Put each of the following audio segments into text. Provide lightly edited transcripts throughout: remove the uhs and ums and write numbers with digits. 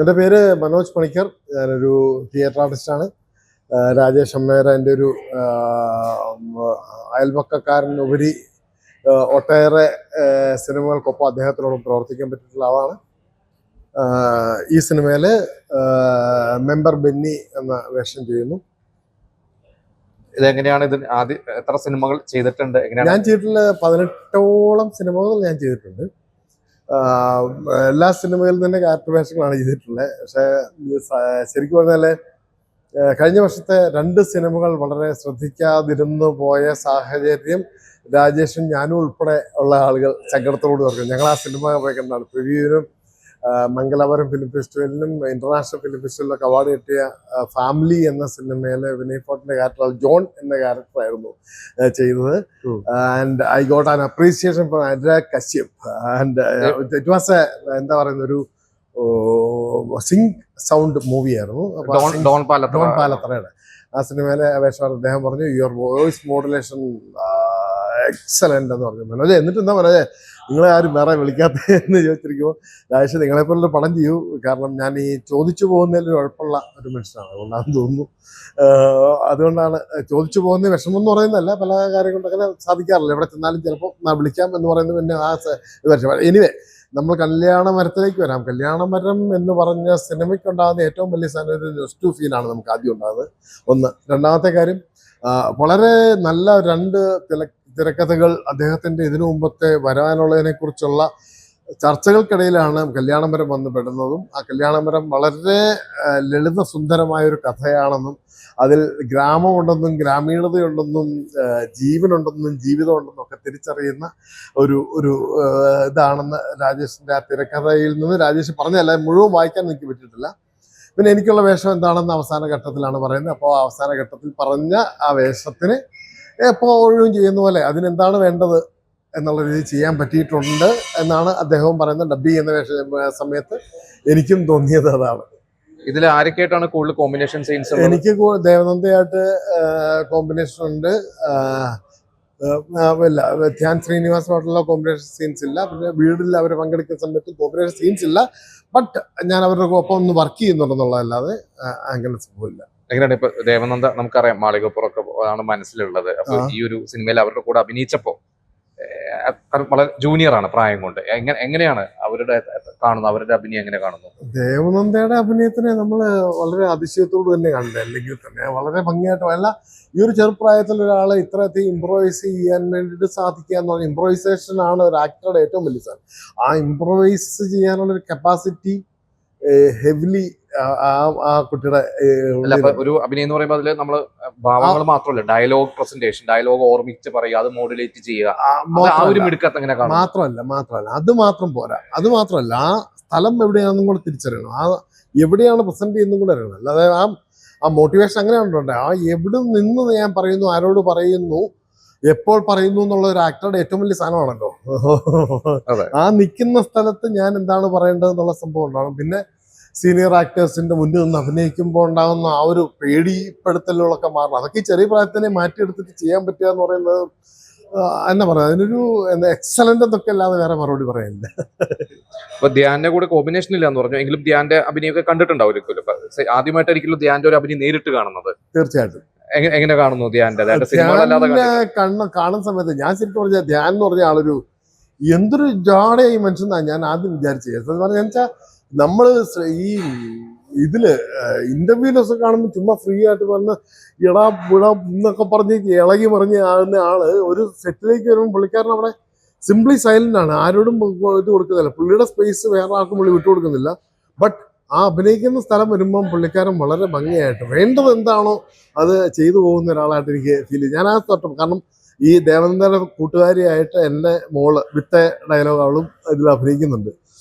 എൻ്റെ പേര് മനോജ് പണിക്കർ. ഞാനൊരു തിയേറ്റർ ആർട്ടിസ്റ്റാണ്. രാജേഷ് അമ്മേര എൻ്റെ ഒരു അയൽപക്കക്കാരനുപരി ഒട്ടേറെ സിനിമകൾക്കൊപ്പം അദ്ദേഹത്തിനോട് പ്രവർത്തിക്കാൻ പറ്റിയിട്ടുള്ള ആളാണ്. ഈ സിനിമയിൽ മെമ്പർ ബെന്നി എന്ന വേഷം ചെയ്യുന്നു. ഇതെങ്ങനെയാണ് ആദ്യം എത്ര സിനിമകൾ ചെയ്തിട്ടുണ്ട്? ഞാൻ ചെയ്തിട്ടുള്ള 18ഓളം സിനിമകൾ ഞാൻ ചെയ്തിട്ടുണ്ട്. എല്ലാ സിനിമകളിൽ തന്നെ ക്യാരക്ടർ വേഷങ്ങളാണ് ചെയ്തിട്ടുള്ളത്. പക്ഷേ ശരിക്കും പറഞ്ഞാൽ കഴിഞ്ഞ വർഷത്തെ 2 സിനിമകൾ വളരെ ശ്രദ്ധിക്കാതിരുന്നു പോയ സാഹചര്യം രാജേഷും ഞാനും ഉൾപ്പെടെ ഉള്ള ആളുകൾ സങ്കടത്തോട് പറഞ്ഞു. ഞങ്ങൾ ആ സിനിമ പോയി കണ്ടാണ്. പ്രിവ്യൂവിനും മംഗലാപുരം ഫിലിം ഫെസ്റ്റിവലിനും ഇന്റർനാഷണൽ ഫിലിം ഫെസ്റ്റിവലിലൊക്കെ അവാർഡ് കിട്ടിയ ഫാമിലി എന്ന സിനിമയിലെ വിനയ് ഫോർട്ടിന്റെ ക്യാരക്ടർ ജോൺ എന്ന ക്യാരക്ടറായിരുന്നു ചെയ്തത്. And I got an appreciation from Anurag Kashyap. And it was എന്താ പറയുന്ന ഒരു സിംഗ് സൗണ്ട് മൂവിയായിരുന്നു. ഡോൺ പാലത്തറയുടെ ആ സിനിമയിലെ വേഷം അദ്ദേഹം പറഞ്ഞു യുവർ വോയിസ് മോഡുലേഷൻ എക്സലന്റ് എന്ന് പറഞ്ഞു. മനോജ് എന്നിട്ട് എന്താ പറഞ്ഞേ നിങ്ങളെ ആരും വേറെ വിളിക്കാത്ത എന്ന് ചോദിച്ചിരിക്കുമ്പോൾ രാജേഷ് നിങ്ങളെപ്പോലൊരു പടം ചെയ്യൂ. കാരണം ഞാൻ ഈ ചോദിച്ചു പോകുന്നതിൽ ഉഴപ്പുള്ള ഒരു മനുഷ്യനാണ്, അതുകൊണ്ടാണെന്ന് തോന്നുന്നു. അതുകൊണ്ടാണ് ചോദിച്ചു പോകുന്ന വിഷമം എന്ന് പറയുന്നതല്ല, പല കാര്യങ്ങളും അങ്ങനെ സാധിക്കാറില്ല. എവിടെ ചെന്നാലും ചിലപ്പോൾ വിളിക്കാം എന്ന് പറയുന്നത് പിന്നെ ആ എനിവേ നമ്മൾ കല്യാണ മരത്തിലേക്ക് വരാം. കല്യാണ മരം എന്ന് പറഞ്ഞ സിനിമയ്ക്കുണ്ടാകുന്ന ഏറ്റവും വലിയ സാധനം ഒരു നെസ്റ്റു ഫീലാണ് നമുക്ക് ആദ്യം ഉണ്ടാകുന്നത്. ഒന്ന്. രണ്ടാമത്തെ കാര്യം, വളരെ നല്ല 2 തിരക്കഥകൾ അദ്ദേഹത്തിന്റെ ഇതിനു മുമ്പത്തെ വരാനുള്ളതിനെ കുറിച്ചുള്ള ചർച്ചകൾക്കിടയിലാണ് കല്യാണമരം വന്ന് പെടുന്നതും. ആ കല്യാണമരം വളരെ ലളിത സുന്ദരമായൊരു കഥയാണെന്നും അതിൽ ഗ്രാമമുണ്ടെന്നും ഗ്രാമീണതയുണ്ടെന്നും ജീവനുണ്ടെന്നും ജീവിതമുണ്ടെന്നും ഒക്കെ തിരിച്ചറിയുന്ന ഒരു ഇതാണെന്ന് രാജേഷിന്റെ ആ തിരക്കഥയിൽ നിന്ന് രാജേഷ് പറഞ്ഞല്ല, മുഴുവൻ വായിക്കാൻ എനിക്ക് പറ്റിയിട്ടില്ല. പിന്നെ എനിക്കുള്ള വേഷം എന്താണെന്ന് അവസാന ഘട്ടത്തിലാണ് പറയുന്നത്. അപ്പോൾ അവസാന ഘട്ടത്തിൽ പറഞ്ഞ ആ വേഷത്തിന് എപ്പോഴും ചെയ്യുന്ന പോലെ അതിനെന്താണ് വേണ്ടത് എന്നുള്ള രീതിയിൽ ചെയ്യാൻ പറ്റിയിട്ടുണ്ട് എന്നാണ് അദ്ദേഹവും പറയുന്നത്. ഡബ്ബി എന്ന സമയത്ത് എനിക്കും തോന്നിയത് അതാണ്. ഇതിൽ ആരൊക്കെയായിട്ടാണ് കൂടുതൽ കോമ്പിനേഷൻ സീൻസ്? എനിക്ക് ദേവനന്ദയായിട്ട് കോമ്പിനേഷൻ ഉണ്ട്. ഇല്ല, ധ്യാൻ ശ്രീനിവാസമായിട്ടുള്ള കോമ്പിനേഷൻ സീൻസ് ഇല്ല. പിന്നെ വീടിൽ അവർ പങ്കെടുക്കുന്ന സമയത്ത് കോമ്പിനേഷൻ സീൻസ് ഇല്ല. ബട്ട് ഞാൻ അവരുടെ ഒപ്പം ഒന്ന് വർക്ക് ചെയ്യുന്നുണ്ടെന്നുള്ളതല്ലാതെ അങ്ങനെ സംഭവമില്ല. എങ്ങനെയാണ് ഇപ്പൊ ദേവനന്ദ നമുക്കറിയാം, മാളികപ്പുറമൊക്കെ ആണ് മനസ്സിലുള്ളത്. അപ്പൊ ഈ ഒരു സിനിമയിൽ അവരുടെ കൂടെ അഭിനയിച്ചപ്പോ വളരെ ജൂനിയർ ആണ് പ്രായം കൊണ്ട്. എങ്ങനെയാണ് അവരുടെ കാണുന്നത്, അവരുടെ അഭിനയം എങ്ങനെ കാണുന്നു? ദേവനന്ദയുടെ അഭിനയത്തിനെ നമ്മൾ വളരെ അതിശയത്തോട് തന്നെ കണ്ടത്. അല്ലെങ്കിൽ തന്നെ വളരെ ഭംഗിയായിട്ട് അല്ല, ഈ ഒരു ചെറുപ്രായത്തിൽ ഒരാളെ ഇത്രയധികം ഇംപ്രവൈസ് ചെയ്യാൻ വേണ്ടിയിട്ട് സാധിക്കുക എന്ന് പറഞ്ഞാൽ ഇംപ്രവൈസേഷൻ ആണ് ഒരു ആക്ടറുടെ ഏറ്റവും വലിയ സാധനം. ആ ഇംപ്രവൈസ് ചെയ്യാനുള്ളൊരു കപ്പാസിറ്റി ഹെവിലി ആ കുട്ടിയുടെ ഒരു അഭിനയം എന്ന് പറയുമ്പോൾ അതില് നമ്മള് ഭാവങ്ങൾ മാത്രമല്ല, ഡയലോഗ് പ്രസന്റേഷൻ, ഡയലോഗ് ഓർമ്മിച്ച് പറയുക, അത് മോഡുലേറ്റ് ചെയ്യുക, മാത്രമല്ല അത് മാത്രം പോരാ. അത് മാത്രമല്ല, ആ സ്ഥലം എവിടെയാണെന്നും കൂടെ തിരിച്ചറിയണം. ആ എവിടെയാണ് പ്രസന്റ് ചെയ്യുന്നതും കൂടെ അറിയണം. അല്ലാതെ ആ മോട്ടിവേഷൻ അങ്ങനെ ഉണ്ടോ, ആ എവിടെ നിന്ന് ഞാൻ പറയുന്നു, ആരോട് പറയുന്നു, എപ്പോൾ പറയുന്നു എന്നുള്ള ഒരു ആക്ടറുടെ ഏറ്റവും വലിയ സാധനമാണല്ലോ. ആ നിൽക്കുന്ന സ്ഥലത്ത് ഞാൻ എന്താണ് പറയേണ്ടത് എന്നുള്ള സംഭവം ഉണ്ടാവണം. പിന്നെ സീനിയർ ആക്ടേഴ്സിന്റെ മുന്നിൽ നിന്ന് അഭിനയിക്കുമ്പോൾ ഉണ്ടാകുന്ന ആ ഒരു പേടിപ്പെടുത്തലുകളൊക്കെ മാറണം. അതൊക്കെ ഈ ചെറിയ പ്രായത്തിനെ മാറ്റിയെടുത്തിട്ട് ചെയ്യാൻ പറ്റുക എന്ന് പറയുന്നത് എന്നാ പറയാ, അതിനൊരു എക്സലന്റ് എന്നൊക്കെ അല്ലാതെ വേറെ മറുപടി പറയാനില്ല. അപ്പൊ ധ്യാന്റെ കൂടെ കോമ്പിനേഷൻ ഇല്ല എന്ന് പറഞ്ഞു, എങ്കിലും ധ്യാന്റെ അഭിനയൊക്കെ കണ്ടിട്ടുണ്ടാവും. ആദ്യമായിട്ടായിരിക്കും ധ്യാന്റെ ഒരു അഭിനയം നേരിട്ട് കാണുന്നത്. തീർച്ചയായിട്ടും. എങ്ങനെ കാണുന്നു ധ്യാന്റെ കാണുന്ന സമയത്ത് ഞാൻ ശരിക്കും പറഞ്ഞ ധ്യാൻ എന്ന് പറഞ്ഞ ആളൊരു എന്തൊരു ജാടയായി മനുഷ്യനാ ഞാൻ ആദ്യം വിചാരിച്ചത്. വെച്ചാൽ നമ്മള് ഈ ഇതില് ഇന്റർവ്യൂലൊക്കെ കാണുമ്പോൾ ചുമ്മാ ഫ്രീ ആയിട്ട് പറഞ്ഞ് ഇടാ വിട എന്നൊക്കെ പറഞ്ഞ് ഇളകി പറഞ്ഞ് ആകുന്ന ആള് ഒരു സെറ്റിലേക്ക് വരുമ്പോൾ പുള്ളിക്കാരൻ അവിടെ സിംപ്ലി സൈലന്റ് ആണ്. ആരോടും ഇത് കൊടുക്കുന്നില്ല. പുള്ളിയുടെ സ്പേസ് വേറെ ആർക്കും പുള്ളി വിട്ടുകൊടുക്കുന്നില്ല. ബട്ട് ആ അഭിനയിക്കുന്ന സ്ഥലം വരുമ്പം പുള്ളിക്കാരൻ വളരെ ഭംഗിയായിട്ട് വേണ്ടത് എന്താണോ അത് ചെയ്തു പോകുന്ന ഒരാളായിട്ട് എനിക്ക് ഫീൽ ചെയ്യും. ഞാൻ ആ തൊട്ടും കാരണം ഈ ദേവനന്ദയുടെ കൂട്ടുകാരിയായിട്ട് എൻ്റെ മോള് വിട്ട ഡയലോഗ് അവളും ഇതിൽ അഭിനയിക്കുന്നുണ്ട്.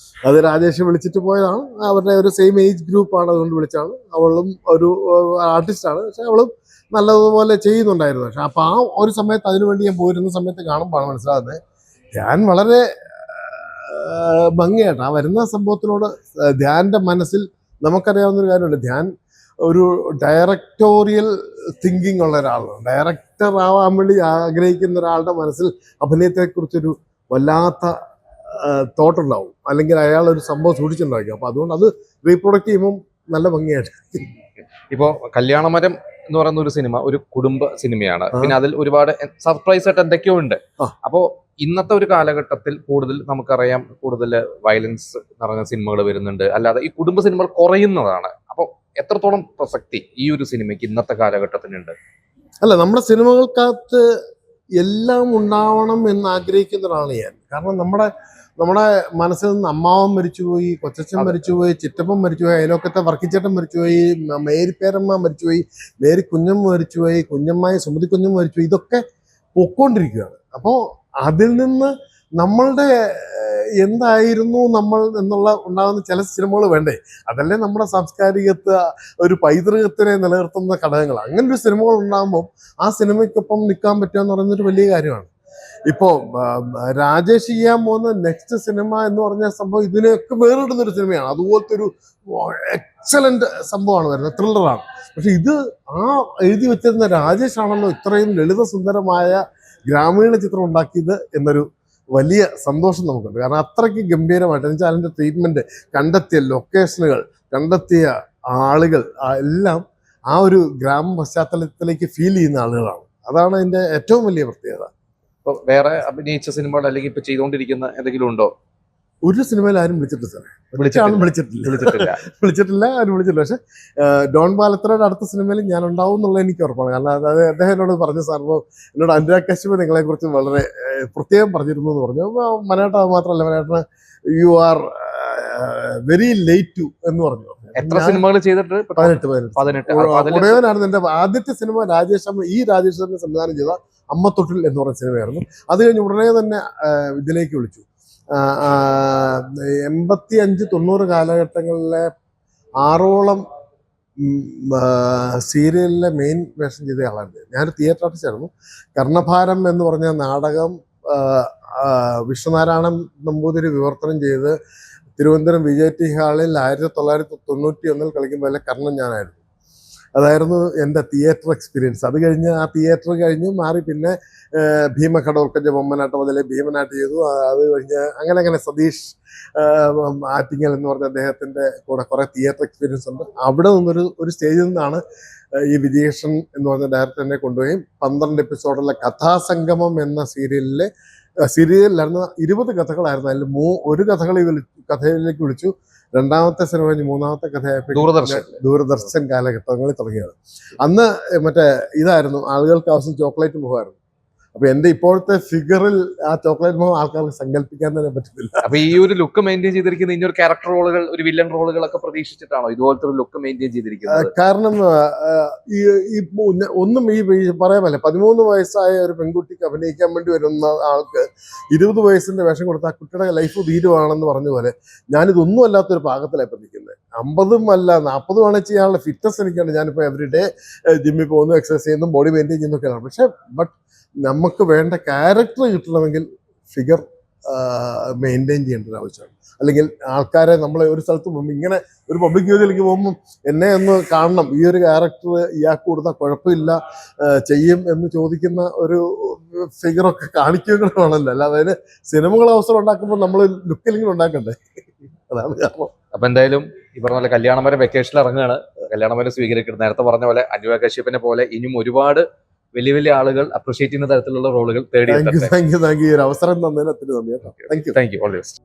അത് രാജേഷ് വിളിച്ചിട്ട് പോയതാണ്. അവരുടെ ഒരു സെയിം ഏജ് ഗ്രൂപ്പാണ്, അതുകൊണ്ട് വിളിച്ചാണ്. അവളും ഒരു ആർട്ടിസ്റ്റാണ്, പക്ഷെ അവളും നല്ലതുപോലെ ചെയ്യുന്നുണ്ടായിരുന്നു. പക്ഷെ അപ്പം ആ ഒരു സമയത്ത് അതിനുവേണ്ടി ഞാൻ പോയിരുന്ന സമയത്ത് കാണുമ്പോഴാണ് മനസ്സിലാകുന്നത് ഞാൻ വളരെ ഭംഗിയായിട്ട് ആ വരുന്ന സംഭവത്തിനോട് ധ്യാന്റെ മനസ്സിൽ നമുക്കറിയാവുന്ന ഒരു കാര്യമുണ്ട്. ധ്യാൻ ഒരു ഡയറക്ടോറിയൽ തിങ്കിങ് ഉള്ള ഒരാളാണ്. ഡയറക്ടർ ആവാൻ വേണ്ടി ആഗ്രഹിക്കുന്ന ഒരാളുടെ മനസ്സിൽ അഭിനയത്തെക്കുറിച്ചൊരു വല്ലാത്ത തോട്ട് ഉണ്ടാവും, അല്ലെങ്കിൽ അയാൾ ഒരു സംഭവം സൂക്ഷിച്ചിട്ടുണ്ടായിരിക്കും. അപ്പൊ അതുകൊണ്ട് അത് റീപ്രൊഡക്റ്റ് ചെയ്യുമ്പോൾ നല്ല ഭംഗിയായിട്ട്. ഇപ്പോ കല്യാണമരം എന്ന് പറയുന്ന ഒരു സിനിമ ഒരു കുടുംബ സിനിമയാണ്. പിന്നെ അതിൽ ഒരുപാട് സർപ്രൈസ് ആയിട്ട് എന്തൊക്കെയോ ഉണ്ട്. അപ്പോ ഇന്നത്തെ ഒരു കാലഘട്ടത്തിൽ കൂടുതൽ നമുക്കറിയാം, കൂടുതൽ വയലൻസ് നിറഞ്ഞ സിനിമകൾ വരുന്നുണ്ട്, അല്ലാതെ ഈ കുടുംബ സിനിമകൾ കുറയുന്നതാണ്. അപ്പോൾ എത്രത്തോളം പ്രസക്തി ഈ ഒരു സിനിമയ്ക്ക് ഇന്നത്തെ കാലഘട്ടത്തിനുണ്ട്? അല്ല, നമ്മുടെ സിനിമകൾക്കകത്ത് എല്ലാം ഉണ്ടാവണം എന്ന് ആഗ്രഹിക്കുന്ന ഒരാളാണ് ഞാൻ. കാരണം നമ്മുടെ മനസ്സിൽ നിന്ന് അമ്മാവൻ മരിച്ചുപോയി, കൊച്ചച്ഛൻ മരിച്ചുപോയി, ചിറ്റപ്പൻ മരിച്ചുപോയി, അയലോക്കത്തെ വർക്കിച്ചേട്ടൻ മരിച്ചുപോയി, മേരി പേരമ്മ മരിച്ചുപോയി, മേരി കുഞ്ഞമ്മ മരിച്ചുപോയി, കുഞ്ഞമ്മായി സുമതി കുഞ്ഞമ്മ മരിച്ചുപോയി. ഇതൊക്കെ പൊക്കോണ്ടിരിക്കുകയാണ്. അപ്പോൾ അതിൽ നിന്ന് നമ്മളുടെ എന്തായിരുന്നു നമ്മൾ എന്നുള്ള ഉണ്ടാകുന്ന ചില സിനിമകൾ വേണ്ടേ? അതല്ലേ നമ്മുടെ സാംസ്കാരികത്തെ ഒരു പൈതൃകത്തിനെ നിലനിർത്തുന്ന ഘടകങ്ങൾ. അങ്ങനെ ഒരു സിനിമകൾ ഉണ്ടാകുമ്പോൾ ആ സിനിമയ്ക്കൊപ്പം നിൽക്കാൻ പറ്റുക എന്ന് പറയുന്നൊരു വലിയ കാര്യമാണ്. ഇപ്പോ രാജേഷ് ചെയ്യാൻ പോകുന്ന നെക്സ്റ്റ് സിനിമ എന്ന് പറഞ്ഞ സംഭവം ഇതിനെയൊക്കെ വേറിടുന്നൊരു സിനിമയാണ്. അതുപോലത്തെ ഒരു എക്സലന്റ് സംഭവമാണ് വരുന്നത്, ത്രില്ലറാണ്. പക്ഷെ ഇത് ആ എഴുതി വെച്ചിരുന്ന രാജേഷ് ആണല്ലോ ഇത്രയും ലളിത സുന്ദരമായ ഗ്രാമീണ ചിത്രം ഉണ്ടാക്കിയത് എന്നൊരു വലിയ സന്തോഷം നമുക്കുണ്ട്. കാരണം അത്രയ്ക്ക് ഗംഭീരമായിട്ട് എന്നുവെച്ചാൽ അതിൻ്റെ ട്രീറ്റ്മെന്റ്, കണ്ടെത്തിയ ലൊക്കേഷനുകൾ, കണ്ടെത്തിയ ആളുകൾ എല്ലാം ആ ഒരു ഗ്രാമ പശ്ചാത്തലത്തിലേക്ക് ഫീൽ ചെയ്യുന്ന ആളുകളാണ്. അതാണ് അതിന്റെ ഏറ്റവും വലിയ പ്രത്യേകത. ഇപ്പൊ വേറെ അഭിനയിച്ച സിനിമകൾ അല്ലെങ്കിൽ ഇപ്പൊ ചെയ്തുകൊണ്ടിരിക്കുന്ന എന്തെങ്കിലും ഉണ്ടോ? ഒരു സിനിമയിൽ ആരും വിളിച്ചിട്ടില്ല സാറേ. വിളിച്ചിട്ടില്ല. ആരും വിളിച്ചിട്ടില്ല. പക്ഷെ ഡോൺ പാലത്തറയുടെ അടുത്ത സിനിമയിൽ ഞാൻ ഉണ്ടാവും എന്നുള്ളത് എനിക്ക് ഉറപ്പാണ്. കാരണം അതായത് അദ്ദേഹം എന്നോട് പറഞ്ഞ സാറിന് എന്നോട് അനുരാഗ് കശ്യപ് നിങ്ങളെ കുറിച്ച് വളരെ പ്രത്യേകം പറഞ്ഞിരുന്നു എന്ന് പറഞ്ഞു. മനേട്ട മാത്രമല്ല, മനേട്ടന് you are very late to എന്ന് പറഞ്ഞു. എത്ര സിനിമകൾ ചെയ്തിട്ട്? 18. ഉടയവനായിരുന്നു എന്റെ ആദ്യത്തെ സിനിമ. രാജേഷ് തന്നെ സംവിധാനം ചെയ്ത അമ്മത്തൊട്ടിൽ എന്ന് പറഞ്ഞ സിനിമയായിരുന്നു. അത് കഴിഞ്ഞ് ഉടനെ തന്നെ ഇതിലേക്ക് വിളിച്ചു. 85-90 കാലഘട്ടങ്ങളിലെ 6ഓളം സീരിയലിലെ മെയിൻ വേഷം ചെയ്ത ആളായിരുന്നു. ഞാനൊരു തിയേറ്റർ ആർട്ടിസ്റ്റ് ആയിരുന്നു. കർണഭാരം എന്ന് പറഞ്ഞ നാടകം വിശ്വനാരായണൻ നമ്പൂതിരി വിവർത്തനം ചെയ്ത് തിരുവനന്തപുരം വിജയ് ടി ഹാളിൽ 1991 കളിക്കുമ്പോൾ കർണൻ ഞാനായിരുന്നു. അതായിരുന്നു എൻ്റെ തിയേറ്റർ എക്സ്പീരിയൻസ്. അത് കഴിഞ്ഞ് ആ തിയേറ്റർ കഴിഞ്ഞ് മാറി പിന്നെ ഭീമഘടോർക്കഞ്ച ബൊമ്മനാട്ടം മുതലേ ഭീമനാട്ട് ചെയ്തു. അത് കഴിഞ്ഞ് അങ്ങനെ സതീഷ് ആറ്റിങ്ങൽ എന്ന് പറഞ്ഞ അദ്ദേഹത്തിൻ്റെ കൂടെ കുറേ തിയേറ്റർ എക്സ്പീരിയൻസ് ഉണ്ട്. അവിടെ നിന്നൊരു സ്റ്റേജിൽ നിന്നാണ് ഈ വിജയേഷൻ എന്ന് പറഞ്ഞ ഡയറക്ടർ എന്നെ കൊണ്ടുപോയി 12 എപ്പിസോഡുള്ള കഥാസംഗമം എന്ന സീരിയലിലായിരുന്നു. 20 കഥകളായിരുന്നു. അതിൽ ഒരു കഥയിലേക്ക് വിളിച്ചു. രണ്ടാമത്തെ സിനിമ കഴിഞ്ഞ് മൂന്നാമത്തെ കഥയായപ്പോൾ ദൂരദർശൻ കാലഘട്ടങ്ങളിൽ തുടങ്ങിയത്. അന്ന് ഇതായിരുന്നു, ആളുകൾക്ക് ആവശ്യം ചോക്ലേറ്റ് മുഖമായിരുന്നു. അപ്പൊ എന്റെ ഇപ്പോഴത്തെ ഫിഗറിൽ ആ ചോക്ലേറ്റ് മുഖം ആൾക്കാർക്ക് സങ്കല്പിക്കാൻ തന്നെ പറ്റുന്നില്ല. അപ്പൊ ഈ ഒരു ലുക്ക് മെയിൻറ്റെയിൻ ചെയ്തിരിക്കുന്ന ഇനി ഒരു ക്യാരക്ടർ റോളുകൾ, ഒരു വില്ലൻ റോളുകളൊക്കെ പ്രതീക്ഷിച്ചിട്ടാണോ ഇതുപോലത്തെ ഒരു ലുക്ക് മെയിൻറ്റെയിൻ ചെയ്തിരിക്കുന്നത്? കാരണം ഒന്നും ഈ പറയാമല്ലേ, 13 വയസ്സായ ഒരു പെൺകുട്ടിക്ക് അഭിനയിക്കാൻ വേണ്ടി വരുന്ന ആൾക്ക് 20 വയസ്സിന്റെ വേഷം കൊടുത്ത ആ കുട്ടിയുടെ ലൈഫ് തീരുവാണെന്ന് പറഞ്ഞ പോലെ ഞാനിതൊന്നും അല്ലാത്തൊരു പാകത്തിലാണ് ഇപ്പം നിൽക്കുന്നത്. 50 അല്ല 40 വേണേൽ ചെയ്യാനുള്ള ഫിറ്റ്നസ് എനിക്കാണ്. ഞാനിപ്പോൾ എവറിഡേ ജിമ്മിൽ പോകുന്നു, എക്സസൈസ് ചെയ്യുന്നു, ബോഡി മെയിൻറ്റെയിൻ ചെയ്യുന്നൊക്കെയാണ്. പക്ഷെ നമുക്ക് വേണ്ട ക്യാരക്ടർ കിട്ടണമെങ്കിൽ ഫിഗർ മെയിൻറ്റെയിൻ ചെയ്യേണ്ട ഒരു ആവശ്യമാണ്. അല്ലെങ്കിൽ ആൾക്കാരെ നമ്മളെ ഒരു സ്ഥലത്ത് പോകുമ്പോൾ, ഇങ്ങനെ ഒരു പബ്ലിക് വേദിയിലേക്ക് പോകുമ്പോൾ എന്നെ ഒന്ന് കാണണം, ഈ ഒരു ക്യാരക്ടർ ഇയാൾക്ക് കൊടുത്താൽ കുഴപ്പമില്ല ചെയ്യും എന്ന് ചോദിക്കുന്ന ഒരു ഫിഗറൊക്കെ കാണിക്കുകയാണല്ലോ. അല്ലാതെ അതിന് സിനിമകൾ അവസരം ഉണ്ടാക്കുമ്പോൾ നമ്മൾ ലുക്കിലെങ്കിലും ഉണ്ടാക്കണ്ടേ? അതാണ് കാരണം. അപ്പൊ എന്തായാലും ഈ പറഞ്ഞ പോലെ കല്യാണമരം വെക്കേഷനിൽ ഇറങ്ങുകയാണ്. കല്യാണമരം സ്വീകരിക്കുന്നത് നേരത്തെ പറഞ്ഞ പോലെ അനുരാഗ് കശ്യപിനെ പോലെ ഇനിയും ഒരുപാട് വലിയ വലിയ ആളുകൾ അപ്രീഷിയേറ്റ് ചെയ്യുന്ന തരത്തിലുള്ള റോളുകൾ തേടി. Thank you. ഒരു അവസരം തന്നതിന് ഒത്തിരി നന്ദി. Thank you. All the best.